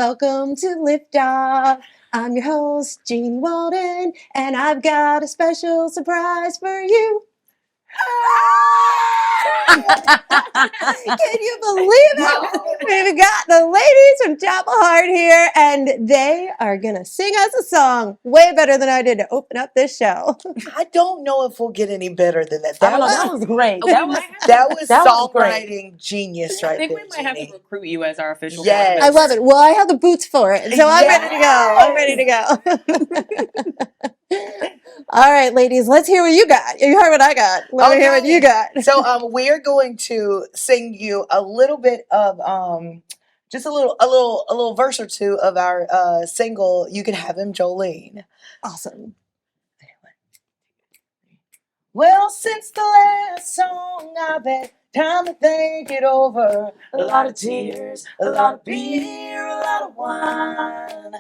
welcome to Liftoff. I'm your host, Jeanniey Walden, and I've got a special surprise for you. Can you believe it? We've got the ladies from Chapel Hart here, and they are going to sing us a song way better than I did to open up this show. I don't know if we'll get any better than that. That was great. That was songwriting genius right there. I think we might have to recruit you as our official. Yes. I love it. Well, I have the boots for it, so I'm ready to go. I'm ready to go. All right, ladies, let's hear what you got. You heard what I got. Let me hear what you got. So we're going to sing you a little bit of just a little verse or two of our single "You Can Have Him, Jolene." Awesome. Well, since the last song, I've had time to think it over. A lot of tears, a lot of beer, a lot of wine.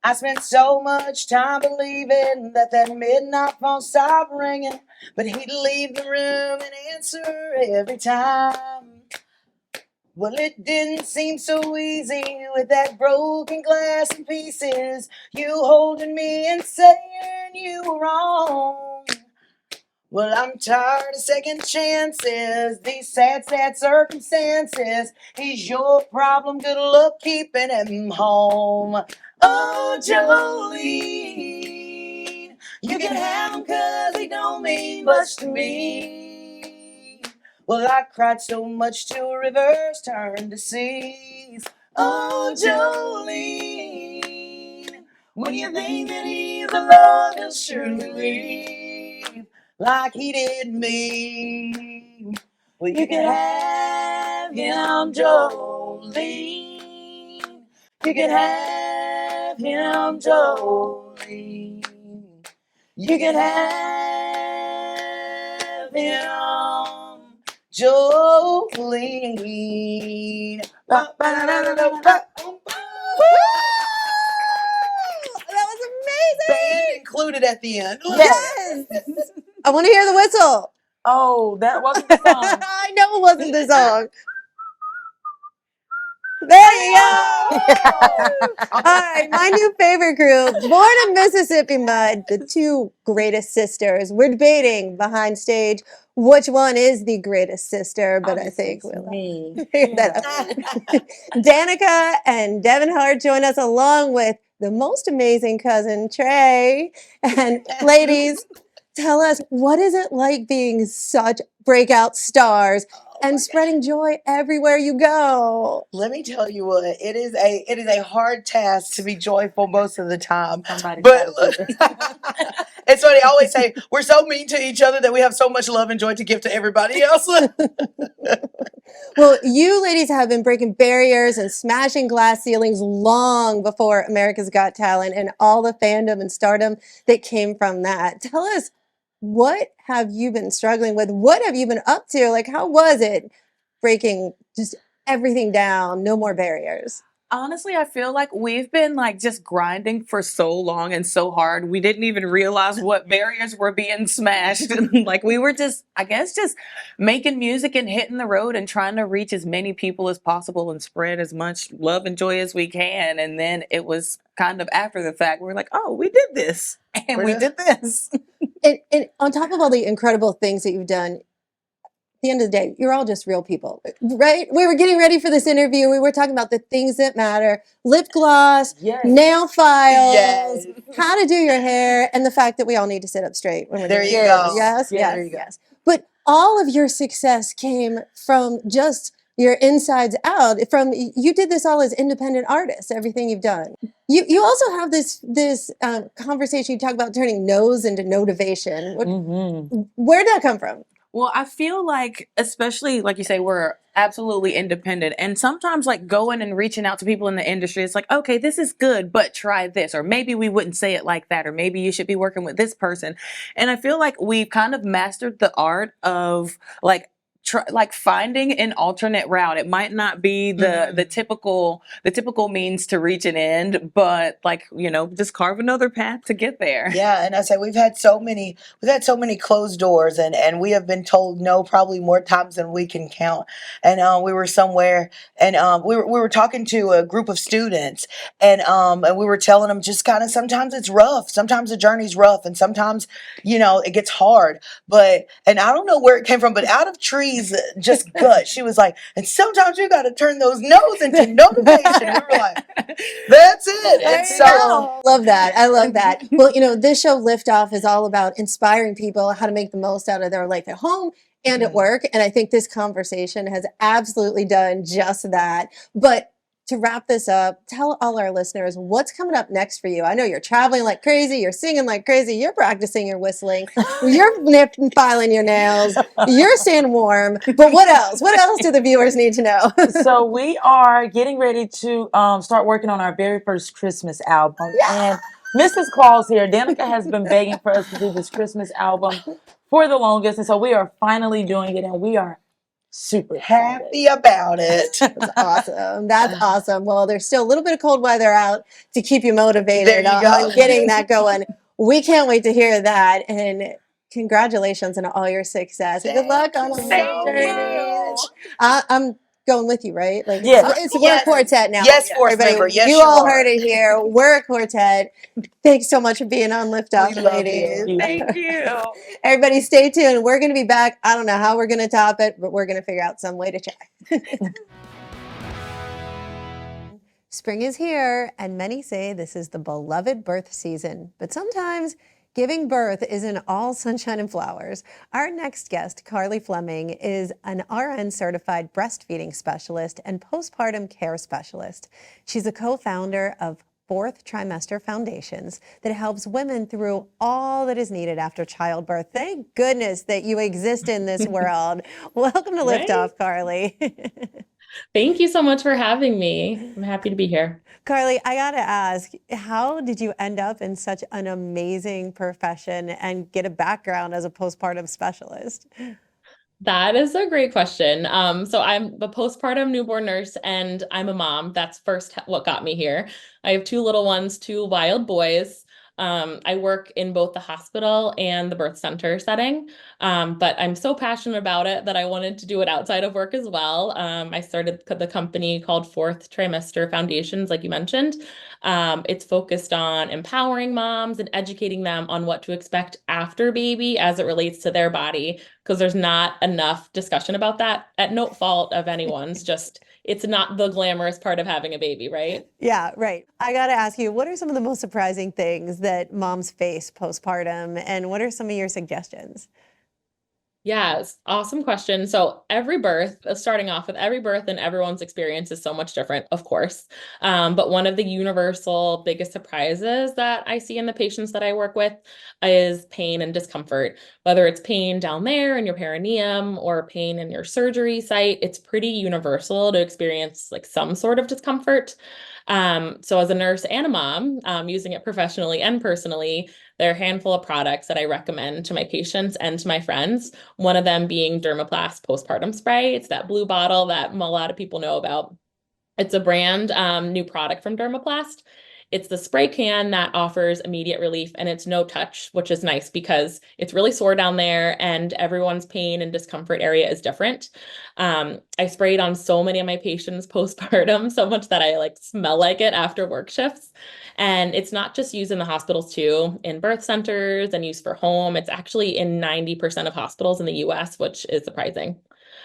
I spent so much time believing that midnight phone stopped ringing, but he'd leave the room and answer every time. Well, it didn't seem so easy with that broken glass in pieces, you holding me and saying you were wrong. Well, I'm tired of second chances, these sad, sad circumstances. He's your problem, good luck keeping him home. Oh, Jolene, you can have him 'cause he don't mean much to me. Well, I cried so much till rivers turned to seas. Oh, Jolene, when you think that he's alone, he'll surely leave like he did me. Well, you can have him, Jolene. You can have him, Jolene. You can have him, Jolene. That was amazing. Band included at the end. Yes. I want to hear the whistle. Oh, that wasn't the song. I know it wasn't the song. There you go. All right, my new favorite group, born in Mississippi mud, the two greatest sisters. We're debating behind stage which one is the greatest sister, but I think we'll figure that out. Danica and Devin Hart join us along with the most amazing cousin, Trey. And ladies, tell us, what is it like being such breakout stars and spreading joy everywhere you go? Let me tell you what, it is a hard task to be joyful most of the time. Somebody But look, it's funny, I always say we're so mean to each other that we have so much love and joy to give to everybody else. Well, you ladies have been breaking barriers and smashing glass ceilings long before America's Got Talent and all the fandom and stardom that came from that. Tell us, what have you been struggling with? What have you been up to? Like, how was it breaking just everything down? No more barriers. Honestly, I feel like we've been like just grinding for so long and so hard. We didn't even realize what barriers were being smashed. Like we were just, I guess, just making music and hitting the road and trying to reach as many people as possible and spread as much love and joy as we can. And then it was kind of after the fact, we're like, oh, we did this and we did this. And on top of all the incredible things that you've done, the end of the day, you're all just real people, right? We were getting ready for this interview. We were talking about the things that matter: lip gloss, nail files, how to do your hair, and the fact that we all need to sit up straight when we're there doing you it. go. Yes, Yeah, yes. But all of your success came from just your insides out. From you did this all as independent artists. Everything you've done. You also have this conversation. You talk about turning no's into notivation. Where did that come from? Well, I feel like, especially like you say, we're absolutely independent. And sometimes like going and reaching out to people in the industry, it's like, okay, this is good, but try this. Or maybe we wouldn't say it like that. Or maybe you should be working with this person. And I feel like we've kind of mastered the art of like like finding an alternate route. It might not be the typical means to reach an end, but like, just carve another path to get there. Yeah, and I say we've had so many closed doors, and we have been told no probably more times than we can count. And we were somewhere, and we were talking to a group of students, and we were telling them just kind of sometimes it's rough, sometimes the journey's rough, and sometimes it gets hard. And I don't know where it came from, but out of trees, just gut. She was like, and sometimes you got to turn those no's into notivation. And we were like, that's it. And so love that. I love that. Well, this show Liftoff is all about inspiring people how to make the most out of their life at home and at work. And I think this conversation has absolutely done just that. But to wrap this up, tell all our listeners what's coming up next for you. I know you're traveling like crazy, you're singing like crazy, you're practicing your whistling, you're filing your nails, you're staying warm. But what else? What else do the viewers need to know? So we are getting ready to start working on our very first Christmas album. And Mrs. Claus here, Danica has been begging for us to do this Christmas album for the longest. And so we are finally doing it, and we are super happy about it. That's awesome. That's awesome. Well, there's still a little bit of cold weather out to keep you motivated on getting that going. We can't wait to hear that. And congratulations on all your success. Good luck on all your journey. I'm going with you, right? Like, we're a quartet now. Yes, fourth member. Yes, you all heard it here. We're a quartet. Thanks so much for being on Liftoff, ladies. Thank you. Everybody stay tuned. We're going to be back. I don't know how we're going to top it, but we're going to figure out some way to check. Spring is here, and many say this is the beloved birth season. But sometimes giving birth isn't all sunshine and flowers. Our next guest, Carly Fleming, is an RN certified breastfeeding specialist and postpartum care specialist. She's a co-founder of Fourth Trimester Foundations that helps women through all that is needed after childbirth. Thank goodness that you exist in this world. Welcome to Liftoff, Carly. Thank you so much for having me. I'm happy to be here. Carly, I got to ask, how did you end up in such an amazing profession and get a background as a postpartum specialist? That is a great question. So I'm a postpartum newborn nurse, and I'm a mom. That's first what got me here. I have two little ones, two wild boys. I work in both the hospital and the birth center setting, but I'm so passionate about it that I wanted to do it outside of work as well. I started the company called Fourth Trimester Foundations, like you mentioned. It's focused on empowering moms and educating them on what to expect after baby as it relates to their body, because there's not enough discussion about that at no fault of anyone's. Just it's not the glamorous part of having a baby, right? Yeah, right. I got to ask you, what are some of the most surprising things that moms face postpartum, and what are some of your suggestions? Yes, awesome question. So every birth, starting off with every birth and everyone's experience is so much different, of course. But one of the universal biggest surprises that I see in the patients that I work with is pain and discomfort. Whether it's pain down there in your perineum or pain in your surgery site, it's pretty universal to experience like some sort of discomfort. So as a nurse and a mom, using it professionally and personally, there are a handful of products that I recommend to my patients and to my friends. One of them being Dermaplast postpartum spray. It's that blue bottle that a lot of people know about. It's a brand new product from Dermaplast. It's the spray can that offers immediate relief, and it's no touch, which is nice because it's really sore down there and everyone's pain and discomfort area is different. I sprayed on so many of my patients postpartum, so much that I like smell like it after work shifts. And it's not just used in the hospitals too, in birth centers and used for home. It's actually in 90% of hospitals in the US, which is surprising.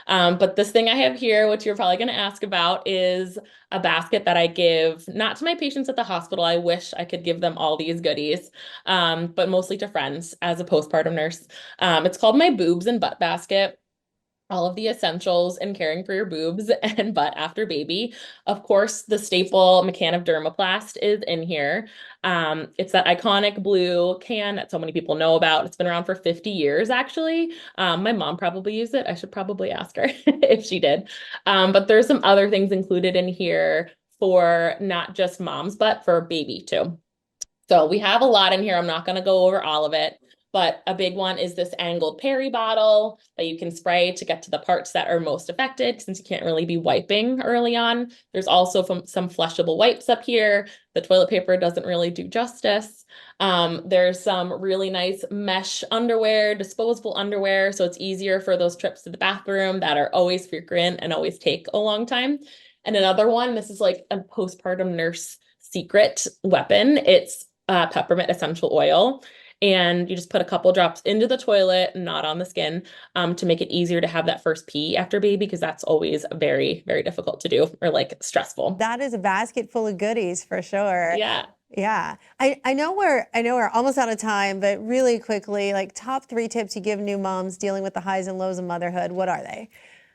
But this thing I have here, which you're probably going to ask about, is a basket that I give not to my patients at the hospital. I wish I could give them all these goodies, but mostly to friends as a postpartum nurse. It's called my boobs and butt basket. All of the essentials in caring for your boobs and butt after baby. Of course, the staple McCann of Dermaplast is in here. It's that iconic blue can that so many people know about. It's been around for 50 years, actually. My mom probably used it. I should probably ask her if she did. But there's some other things included in here for not just moms, but for baby too. So we have a lot in here. I'm not going to go over all of it. But a big one is this angled peri bottle that you can spray to get to the parts that are most affected, since you can't really be wiping early on. There's also some flushable wipes up here. The toilet paper doesn't really do justice. There's some really nice mesh underwear, disposable underwear, so it's easier for those trips to the bathroom that are always frequent and always take a long time. And another one, this is like a postpartum nurse secret weapon. It's peppermint essential oil. And you just put a couple drops into the toilet, not on the skin, to make it easier to have that first pee after baby, because that's always very, very difficult to do, or like stressful. That is a basket full of goodies for sure. Yeah. Yeah. I know we're almost out of time, but really quickly, like top 3 tips you give new moms dealing with the highs and lows of motherhood. What are they?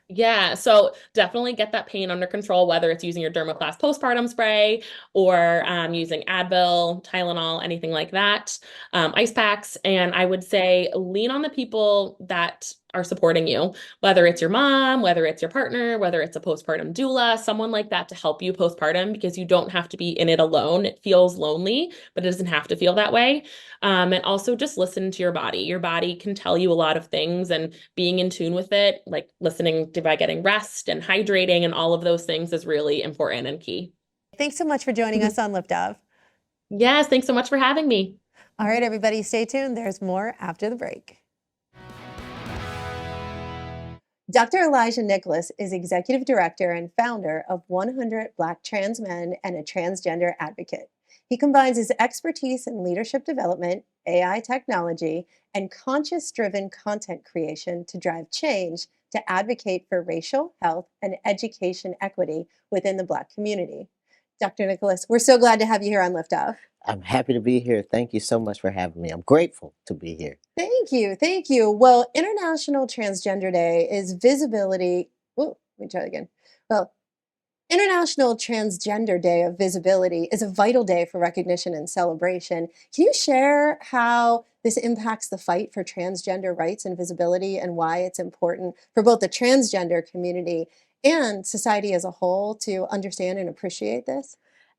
Yeah, so definitely get that pain under control, whether it's using your Dermaclass postpartum spray or using Advil, Tylenol, anything like that, ice packs. And I would say lean on the people that are supporting you, whether it's your mom, whether it's your partner, whether it's a postpartum doula, someone like that to help you postpartum, because you don't have to be in it alone. It feels lonely, but it doesn't have to feel that way. And also just listen to your body. Your body can tell you a lot of things, and being in tune with it, like listening to by getting rest and hydrating and all of those things is really important and key. Thanks so much for joining us on Liftoff. Yes, thanks so much for having me. All right, everybody, stay tuned. There's more after the break. Dr. Elijah Nichols is executive director and founder of 100 Black Trans Men and a transgender advocate. He combines his expertise in leadership development, AI technology, and conscious-driven content creation to drive change to advocate for racial, health, and education equity within the Black community. Dr. Nichols, we're so glad to have you here on Liftoff. I'm happy to be here. Thank you so much for having me. I'm grateful to be here. Thank you. Thank you. Well, International Transgender Day is visibility. Oh, let me try that again. Well, International Transgender Day of Visibility is a vital day for recognition and celebration. Can you share how this impacts the fight for transgender rights and visibility, and why it's important for both the transgender community and society as a whole to understand and appreciate this?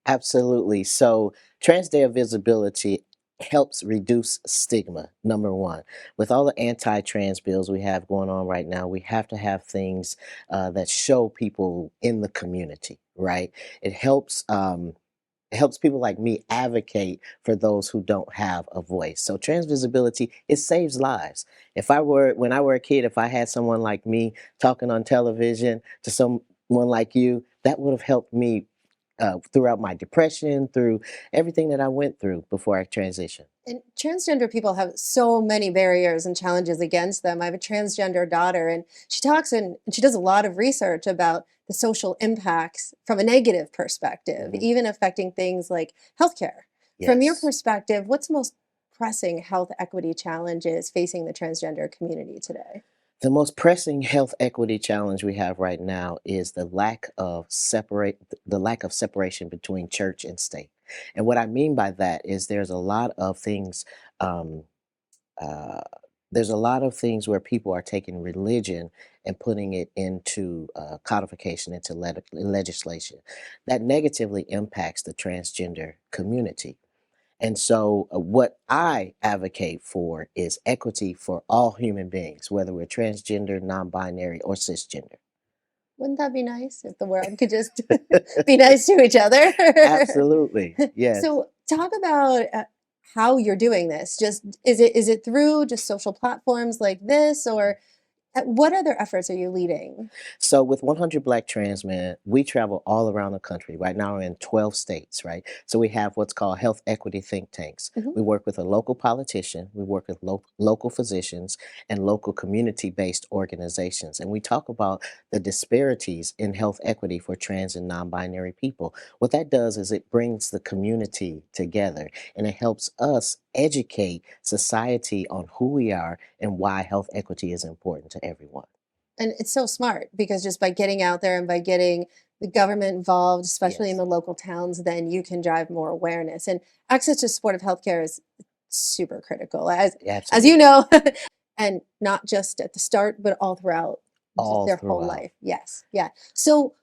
Absolutely. So, Trans Day of Visibility helps reduce stigma, number one. With all the anti-trans bills we have going on right now, we have to have things that show people in the community, right? It helps people like me advocate for those who don't have a voice. So trans visibility, it saves lives. When I were a kid, if I had someone like me talking on television to someone like you, that would have helped me throughout my depression, through everything that I went through before I transitioned. And transgender people have so many barriers and challenges against them. I have a transgender daughter, and she talks and she does a lot of research about the social impacts from a negative perspective, even affecting things like healthcare. From your Yes. perspective, what's the most pressing health equity challenges facing the transgender community today? The most pressing health equity challenge we have right now is the lack of separation between church and state. And what I mean by that is um, uh, there's a lot of things where people are taking religion and putting it into codification, into legislation that negatively impacts the transgender community. And so, what I advocate for is equity for all human beings, whether we're transgender, non binary, or cisgender. Wouldn't that be nice if the world could just be nice to each other? Absolutely. Yes. So talk about how you're doing this. Just is it through just social platforms like this, or what other efforts are you leading? So with 100 Black Trans Men, we travel all around the country. Right now we're in 12 states, right? So we have what's called health equity think tanks. Mhm. We work with a local politician, we work with local physicians, and local community-based organizations. And we talk about the disparities in health equity for trans and non-binary people. What that does is it brings the community together, and it helps us educate society on who we are and why health equity is important to everyone. And it's so smart, because just by getting out there and by getting the government involved, especially in Yes. the local towns, then you can drive more awareness. And access to supportive healthcare is super critical, as you Absolutely. know, and not just at the start, but all throughout just All their whole throughout. life. Yes, yeah. So,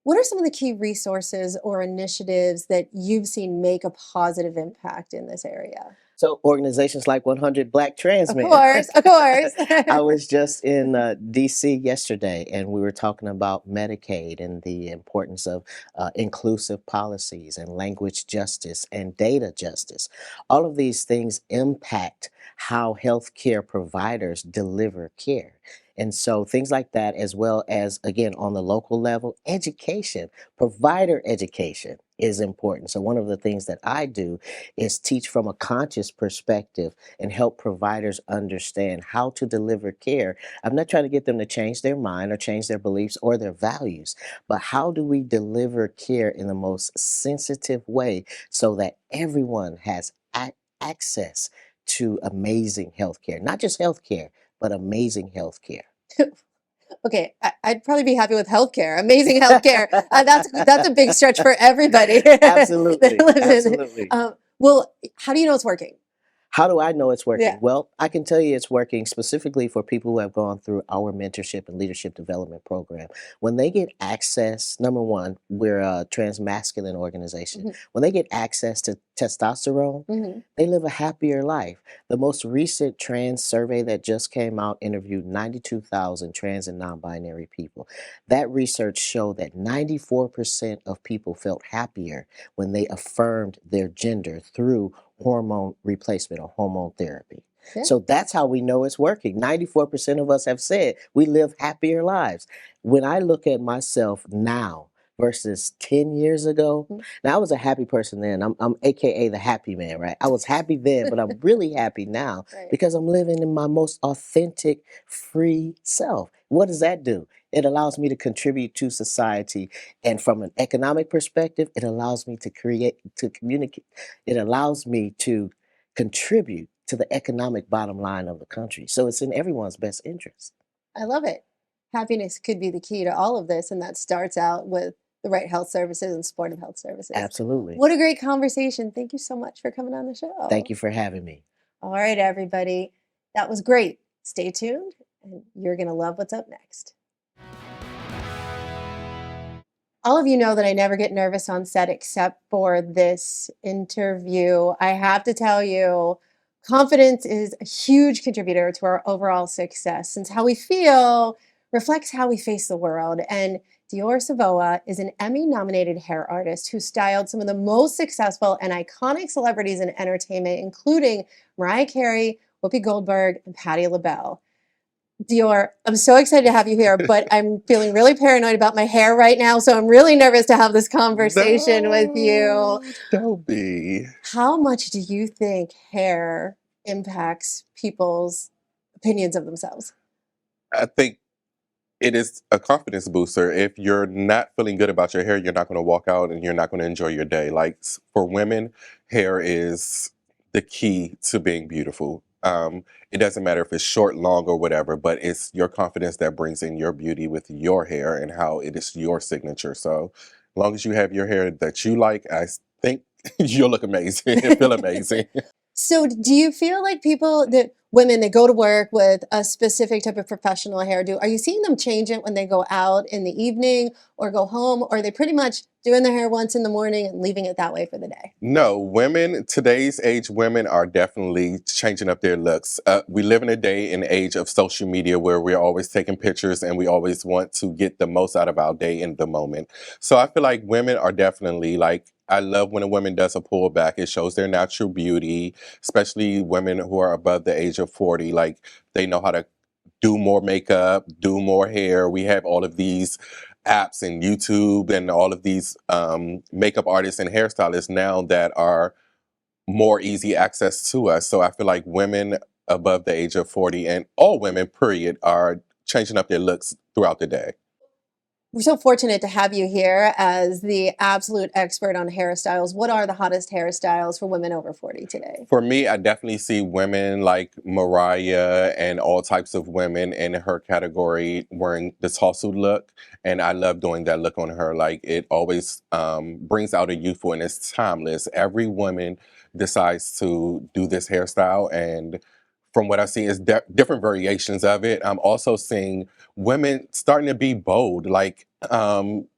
what are some of the key resources or initiatives that you've seen make a positive impact in this area? So organizations like 100 Black Trans Of Men. course, of course. I was just in DC yesterday, and we were talking about Medicaid and the importance of inclusive policies and language justice and data justice. All of these things impact how healthcare providers deliver care. And so things like that, as well as, again, on the local level, education, provider education is important. So one of the things that I do is teach from a conscious perspective and help providers understand how to deliver care. I'm not trying to get them to change their mind or change their beliefs or their values, but how do we deliver care in the most sensitive way so that everyone has access to amazing healthcare, not just healthcare, but amazing healthcare. Okay, I'd probably be happy with healthcare, amazing healthcare. That's a big stretch for everybody that Absolutely, lives in. absolutely. Well, how do you know it's working? How do I know it's working? Yeah. Well, I can tell you it's working specifically for people who have gone through our mentorship and leadership development program. When they get access, number one, we're a transmasculine organization. Mhm. When they get access to testosterone, Mhm. they live a happier life. The most recent trans survey that just came out interviewed 92,000 trans and non-binary people. That research showed that 94% of people felt happier when they affirmed their gender through hormone replacement or hormone therapy. Yeah. So that's how we know it's working. 94% of us have said we live happier lives. When I look at myself now versus 10 years ago, Mhm. now I was a happy person then. I'm AKA the happy man, right? I was happy then, but I'm really happy now Right. because I'm living in my most authentic, free self. What does that do? It allows me to contribute to society. And from an economic perspective, it allows me to communicate. It allows me to contribute to the economic bottom line of the country. So it's in everyone's best interest. I love it. Happiness could be the key to all of this, and that starts out with the right health services and supportive health services. Absolutely. What a great conversation. Thank you so much for coming on the show. Thank you for having me. All right, everybody. That was great. Stay tuned, and you're going to love what's up next. All of you know that I never get nervous on set except for this interview. I have to tell you, confidence is a huge contributor to our overall success, since how we feel reflects how we face the world. And Dior Sovoa is an Emmy-nominated hair artist who styled some of the most successful and iconic celebrities in entertainment, including Mariah Carey, Whoopi Goldberg, and Patti LaBelle. Dior, I'm so excited to have you here, but I'm feeling really paranoid about my hair right now, so I'm really nervous to have this conversation with you. Don't be. How much do you think hair impacts people's opinions of themselves? I think it is a confidence booster. If you're not feeling good about your hair, you're not going to walk out and you're not going to enjoy your day. Like for women, hair is the key to being beautiful. It doesn't matter if it's short, long, or whatever, but it's your confidence that brings in your beauty with your hair and how it is your signature. So, as long as you have your hair that you like, I think you'll look amazing and feel amazing. So do you feel like women that go to work with a specific type of professional hairdo, are you seeing them change it when they go out in the evening or go home, or are they pretty much doing their hair once in the morning and leaving it that way for the day? No, today's age women are definitely changing up their looks. We live in a day and age of social media where we're always taking pictures and we always want to get the most out of our day in the moment. So I feel like women are definitely like, I love when a woman does a pullback. It shows their natural beauty, especially women who are above the age of 40. Like they know how to do more makeup, do more hair. We have all of these apps and YouTube and all of these makeup artists and hairstylists now that are more easy access to us. So I feel like women above the age of 40 and all women, period, are changing up their looks throughout the day. We're so fortunate to have you here as the absolute expert on hairstyles. What are the hottest hairstyles for women over 40 today? For me, I definitely see women like Mariah and all types of women in her category wearing the tussle look. And I love doing that look on her. Like it always brings out a youthful and it's timeless. Every woman decides to do this hairstyle. And from what I see is different variations of it. I'm also seeing women starting to be bold. Like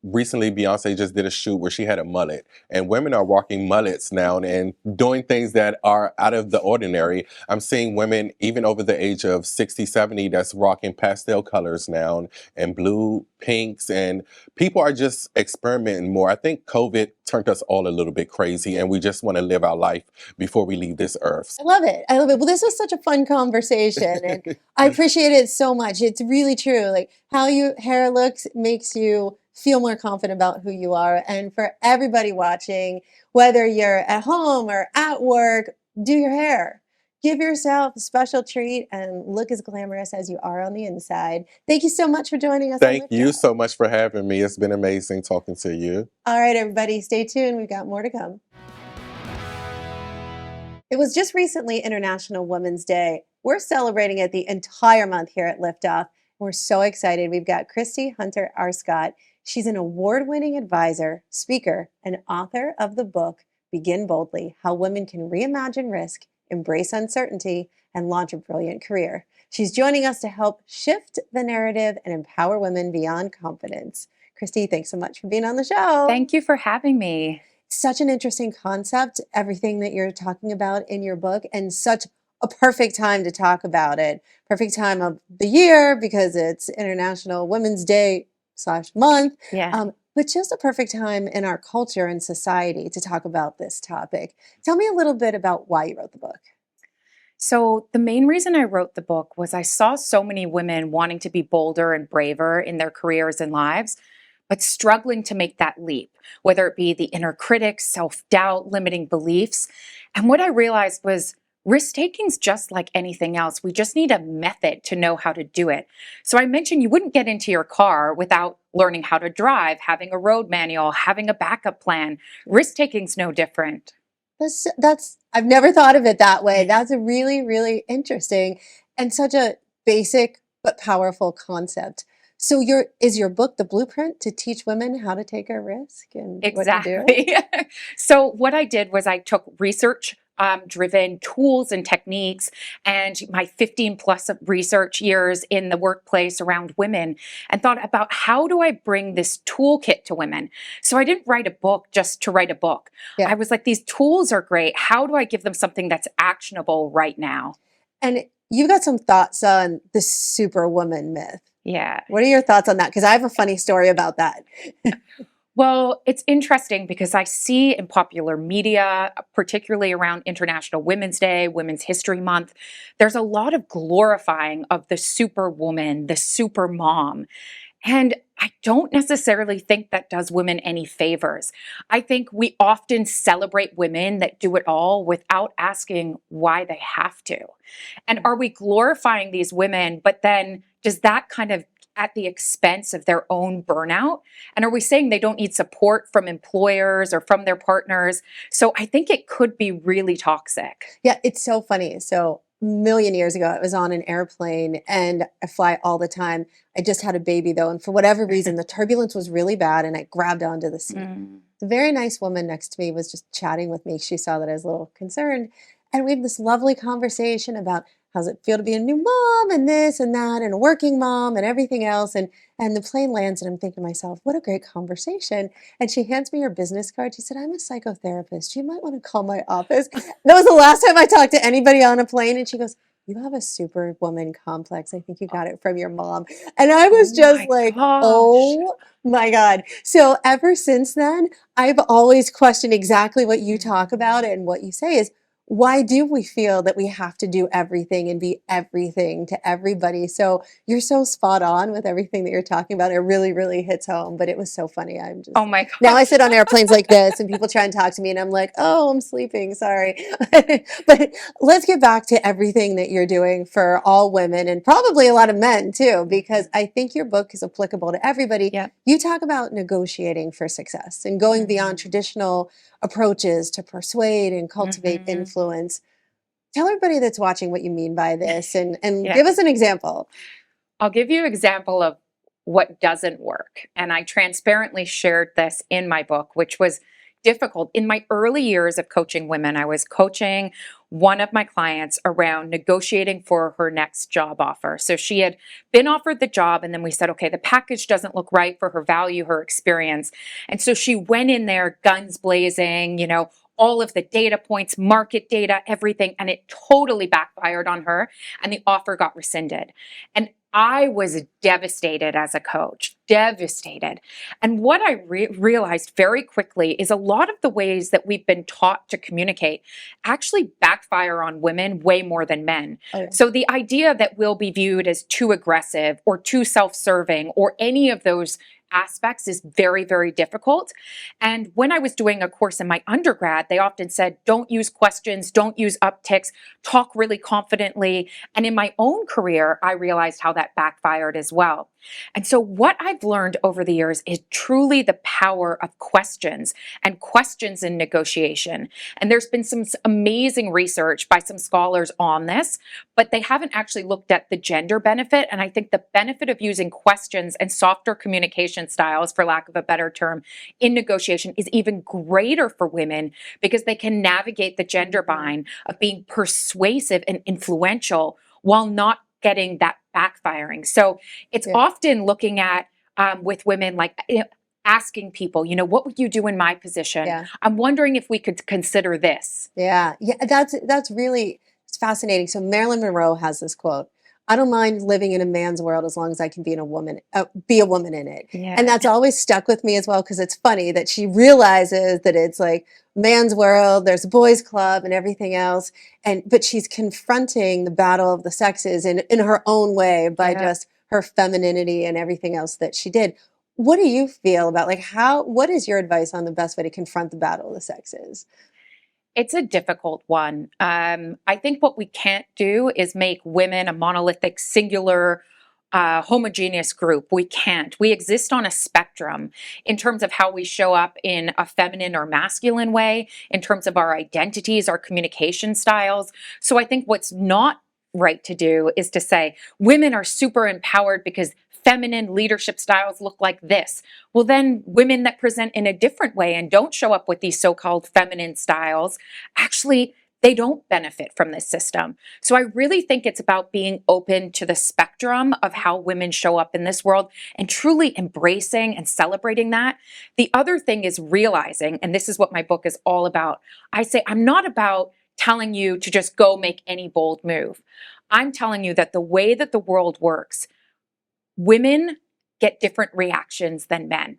recently, Beyonce just did a shoot where she had a mullet, and women are walking mullets now and doing things that are out of the ordinary. I'm seeing women even over the age of 60, 70 that's rocking pastel colors now and blue, pinks, and people are just experimenting more. I think COVID turned us all a little bit crazy, and we just want to live our life before we leave this earth. I love it. I love it. Well, this was such a fun conversation, and I appreciate it so much. It's really true. Like how your hair looks makes you feel more confident about who you are. And for everybody watching, whether you're at home or at work, do your hair. Give yourself a special treat and look as glamorous as you are on the inside. Thank you so much for joining us. Thank you so much for having me. It's been amazing talking to you. All right, everybody, stay tuned. We've got more to come. It was just recently International Women's Day. We're celebrating it the entire month here at Liftoff. We're so excited. We've got Christy Hunter Arscott. She's an award-winning advisor, speaker, and author of the book, Begin Boldly, How Women Can Reimagine Risk, Embrace Uncertainty, and Launch a Brilliant Career. She's joining us to help shift the narrative and empower women beyond confidence. Christy, thanks so much for being on the show. Thank you for having me. Such an interesting concept, everything that you're talking about in your book, and such a perfect time to talk about it. Perfect time of the year because it's International Women's Day / month. Yeah. But just a perfect time in our culture and society to talk about this topic. Tell me a little bit about why you wrote the book. So the main reason I wrote the book was I saw so many women wanting to be bolder and braver in their careers and lives, but struggling to make that leap, whether it be the inner critic, self-doubt, limiting beliefs. And what I realized was risk-taking is just like anything else. We just need a method to know how to do it. So I mentioned you wouldn't get into your car without learning how to drive, having a road manual, having a backup plan. Risk-taking is no different. That's I've never thought of it that way. That's a really, really interesting and such a basic but powerful concept. So is your book the blueprint to teach women how to take a risk and Exactly. what to do? So what I did was I took research driven tools and techniques and my 15 plus of research years in the workplace around women and thought about how do I bring this toolkit to women? So I didn't write a book just to write a book. Yeah. I was like, these tools are great. How do I give them something that's actionable right now? And you've got some thoughts on the superwoman myth. Yeah. What are your thoughts on that? Because I have a funny story about that. Well, it's interesting because I see in popular media, particularly around International Women's Day, Women's History Month, there's a lot of glorifying of the superwoman, the super mom. And I don't necessarily think that does women any favors. I think we often celebrate women that do it all without asking why they have to. And are we glorifying these women, but then does that kind of at the expense of their own burnout? And are we saying they don't need support from employers or from their partners? So I think it could be really toxic. Yeah, it's so funny. So a million years ago, I was on an airplane and I fly all the time. I just had a baby though. And for whatever reason, the turbulence was really bad and I grabbed onto the seat. The very nice woman next to me was just chatting with me. She saw that I was a little concerned. And we had this lovely conversation about how does it feel to be a new mom and this and that and a working mom and everything else. And the plane lands and I'm thinking to myself, what a great conversation. And she hands me her business card. She said, I'm a psychotherapist. You might want to call my office. That was the last time I talked to anybody on a plane. And she goes, you have a superwoman complex. I think you got it from your mom. And I was just like, oh my God. So ever since then, I've always questioned exactly what you talk about and what you say is, why do we feel that we have to do everything and be everything to everybody? So you're so spot on with everything that you're talking about. It really, really hits home, but it was so funny. I'm just, oh my God. Now I sit on airplanes like this and people try and talk to me and I'm like, oh, I'm sleeping, sorry. But let's get back to everything that you're doing for all women and probably a lot of men too, because I think your book is applicable to everybody. Yep. You talk about negotiating for success and going beyond traditional approaches to persuade and cultivate influence. Tell everybody that's watching what you mean by this and give us an example. I'll give you an example of what doesn't work. And I transparently shared this in my book, which was difficult. In my early years of coaching women, I was coaching one of my clients around negotiating for her next job offer. So she had been offered the job, and then we said, okay, the package doesn't look right for her value, her experience. And so she went in there guns blazing, all of the data points, market data, everything, and it totally backfired on her, and the offer got rescinded. And I was devastated as a coach, devastated. And what I realized very quickly is a lot of the ways that we've been taught to communicate actually backfire on women way more than men. Oh, yeah. So the idea that we'll be viewed as too aggressive or too self-serving or any of those aspects is very, very difficult. And when I was doing a course in my undergrad, they often said, don't use questions, don't use upticks, talk really confidently. And in my own career, I realized how that backfired as well. And so what I've learned over the years is truly the power of questions and questions in negotiation. And there's been some amazing research by some scholars on this, but they haven't actually looked at the gender benefit. And I think the benefit of using questions and softer communication styles, for lack of a better term, in negotiation is even greater for women because they can navigate the gender bind of being persuasive and influential while not getting that backfiring. So it's often looking at with women like asking people, what would you do in my position? Yeah. I'm wondering if we could consider this. Yeah, that's really, it's fascinating. So Marilyn Monroe has this quote: "I don't mind living in a man's world as long as I can be a woman in it." Yeah. And that's always stuck with me as well, because it's funny that she realizes that it's like man's world, there's a boys club and everything else, but she's confronting the battle of the sexes in her own way by just her femininity and everything else that she did. What do you feel about, like, what is your advice on the best way to confront the battle of the sexes? It's a difficult one. I think what we can't do is make women a monolithic, singular, homogeneous group. We can't. We exist on a spectrum in terms of how we show up in a feminine or masculine way, in terms of our identities, our communication styles. So I think what's not right to do is to say women are super empowered because feminine leadership styles look like this. Well, then women that present in a different way and don't show up with these so-called feminine styles, actually, they don't benefit from this system. So I really think it's about being open to the spectrum of how women show up in this world and truly embracing and celebrating that. The other thing is realizing, and this is what my book is all about, I say I'm not about telling you to just go make any bold move. I'm telling you that the way that the world works, women get different reactions than men.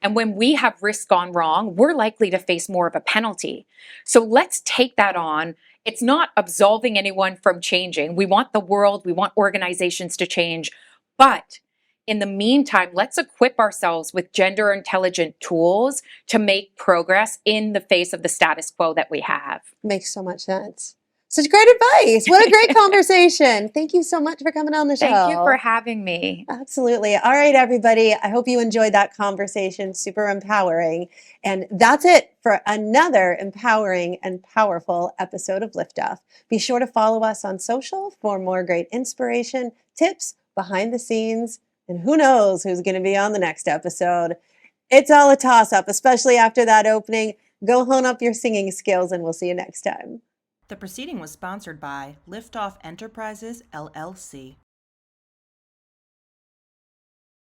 And when we have risk gone wrong, we're likely to face more of a penalty. So let's take that on. It's not absolving anyone from changing. We want the world, we want organizations to change. But in the meantime, let's equip ourselves with gender intelligent tools to make progress in the face of the status quo that we have. Makes so much sense. Such great advice. What a great conversation. Thank you so much for coming on the show. Thank you for having me. Absolutely. All right, everybody. I hope you enjoyed that conversation. Super empowering. And that's it for another empowering and powerful episode of Liftoff. Be sure to follow us on social for more great inspiration, tips, behind the scenes, and who knows who's going to be on the next episode. It's all a toss-up, especially after that opening. Go hone up your singing skills, and we'll see you next time. The proceeding was sponsored by Liftoff Enterprises, LLC.